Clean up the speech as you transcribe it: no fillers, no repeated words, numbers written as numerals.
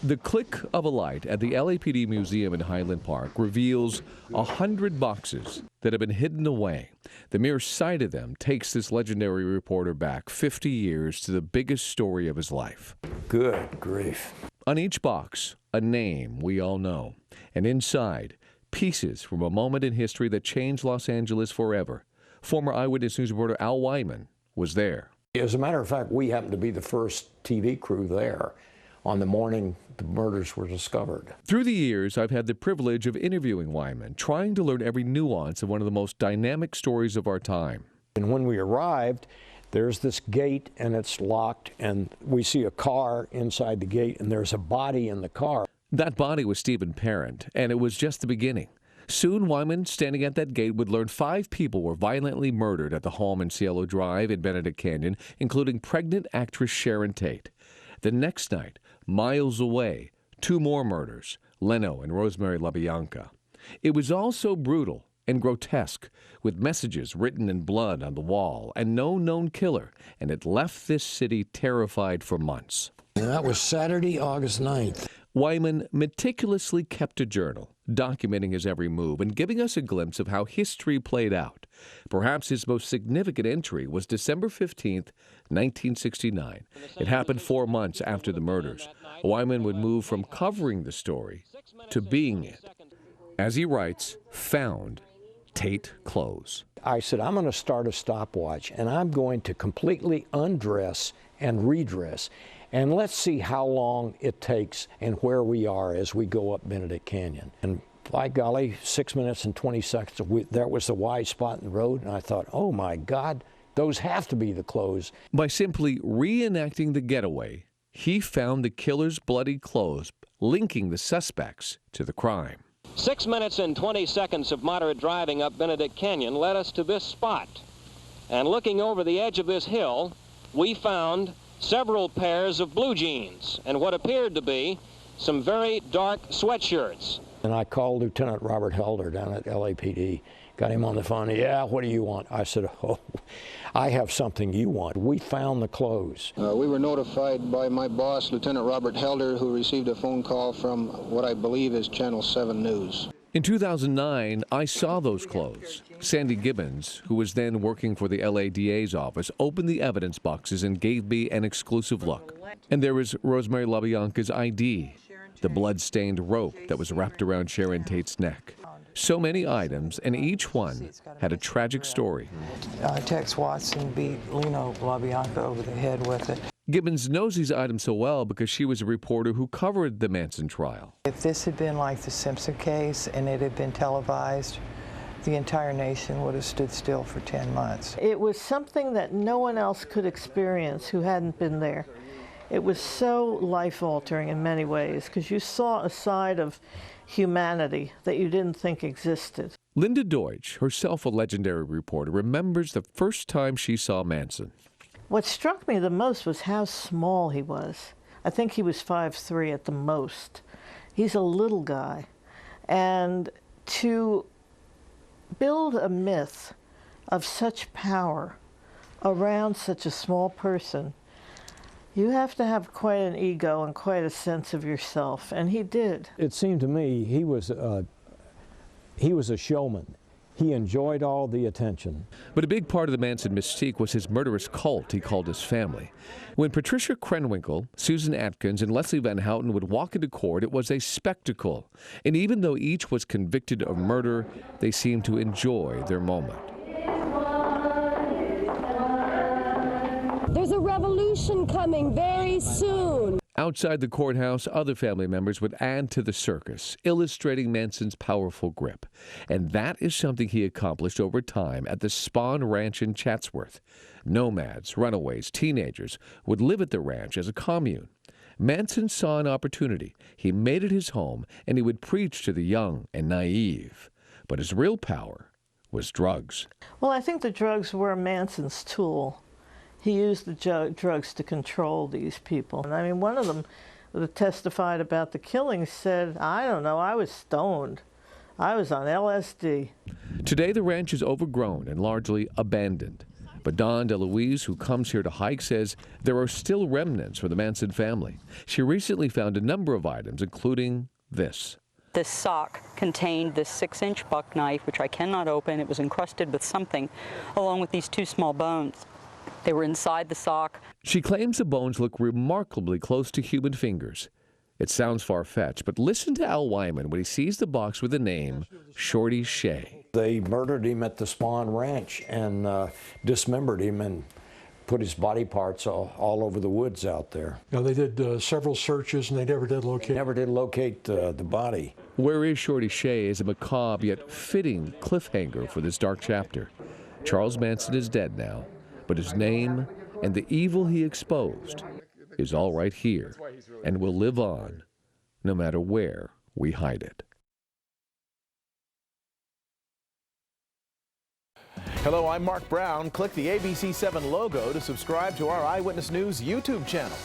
The click of a light at the LAPD Museum in Highland Park reveals 100 boxes that have been hidden away. The mere sight of them takes this legendary reporter back 50 years to the biggest story of his life. Good grief. On each box, a name we all know, and inside, pieces from a moment in history that changed Los Angeles forever. Former Eyewitness News reporter Al Wyman was there. As a matter of fact, we happened to be the first TV crew there on the morning the murders were discovered. Through the years, I've had the privilege of interviewing Wyman, trying to learn every nuance of one of the most dynamic stories of our time. And when we arrived, there's this gate and it's locked, and we see a car inside the gate, and there's a body in the car. That body was Stephen Parent, and it was just the beginning. Soon, Wyman, standing at that gate, would learn 5 people were violently murdered at the home in Cielo Drive in Benedict Canyon, including pregnant actress Sharon Tate. The next night, miles away, 2 more murders, Leno and Rosemary LaBianca. It was all so brutal and grotesque, with messages written in blood on the wall and no known killer, and it left this city terrified for months. And that was Saturday, August 9th. Wyman meticulously kept a journal, documenting his every move and giving us a glimpse of how history played out. Perhaps his most significant entry was December 15th, 1969. It happened 4 months after the murders. Wyman would move from covering the story to being it. As he writes, found Tate clothes. I said, I'm going to start a stopwatch, and I'm going to completely undress and redress. And let's see how long it takes and where we are as we go up Benedict Canyon. And by golly, 6 minutes and 20 seconds, that was the wide spot in the road. And I thought, oh my God, those have to be the clothes. By simply reenacting the getaway, he found the killer's bloody clothes, linking the suspects to the crime. 6 minutes and 20 seconds of moderate driving up Benedict Canyon led us to this spot. And looking over the edge of this hill, we found several pairs of blue jeans and what appeared to be some very dark sweatshirts. And I called Lieutenant Robert Helder down at LAPD, got him on the phone. Yeah, what do you want? I said, oh, I have something you want. We found the clothes. We were notified by my boss, Lieutenant Robert Helder, who received a phone call from what I believe is Channel 7 News. In 2009, I saw those clothes. Sandy Gibbons, who was then working for the LADA's office, opened the evidence boxes and gave me an exclusive look. And there was Rosemary LaBianca's ID, the blood-stained rope that was wrapped around Sharon Tate's neck. So many items, and each one had a tragic story. Tex Watson beat Leno LaBianca over the head with it. Gibbons knows these items so well because she was a reporter who covered the Manson trial. If this had been like the Simpson case and it had been televised, the entire nation would have stood still for 10 months. It was something that no one else could experience who hadn't been there. It was so life-altering in many ways because you saw a side of humanity that you didn't think existed. Linda Deutsch, herself a legendary reporter, remembers the first time she saw Manson. What struck me the most was how small he was. I think he was 5'3" at the most. He's a little guy. And to build a myth of such power around such a small person, you have to have quite an ego and quite a sense of yourself, and he did. It seemed to me he was a showman. He enjoyed all the attention. But a big part of the Manson mystique was his murderous cult he called his family. When Patricia Krenwinkel, Susan Atkins, and Leslie Van Houten would walk into court, it was a spectacle. And even though each was convicted of murder, they seemed to enjoy their moment. There's a revolution coming very soon. Outside the courthouse, other family members would add to the circus, illustrating Manson's powerful grip. And that is something he accomplished over time at the Spahn Ranch in Chatsworth. Nomads, runaways, teenagers would live at the ranch as a commune. Manson saw an opportunity. He made it his home, and he would preach to the young and naive. But his real power was drugs. Well, I think the drugs were Manson's tool. He used the drugs to control these people. And I mean, one of them that testified about the killings said, I don't know, I was stoned. I was on LSD. Today, the ranch is overgrown and largely abandoned. But Dawn DeLuise, who comes here to hike, says there are still remnants for the Manson family. She recently found a number of items, including this. This sock contained this 6-inch buck knife, which I cannot open. It was encrusted with something, along with these 2 small bones. They were inside the sock. She claims the bones look remarkably close to human fingers. It sounds far-fetched, but listen to Al Wyman when he sees the box with the name Shorty Shea. They murdered him at the Spawn Ranch and dismembered him and put his body parts all over the woods out there. Now, they did several searches and they never did locate the body. Where is Shorty Shea is a macabre yet fitting cliffhanger for this dark chapter. Charles Manson is dead now, but his name and the evil he exposed is all right here and will live on no matter where we hide it. Hello, I'm Mark Brown. Click the ABC7 logo to subscribe to our Eyewitness News YouTube channel.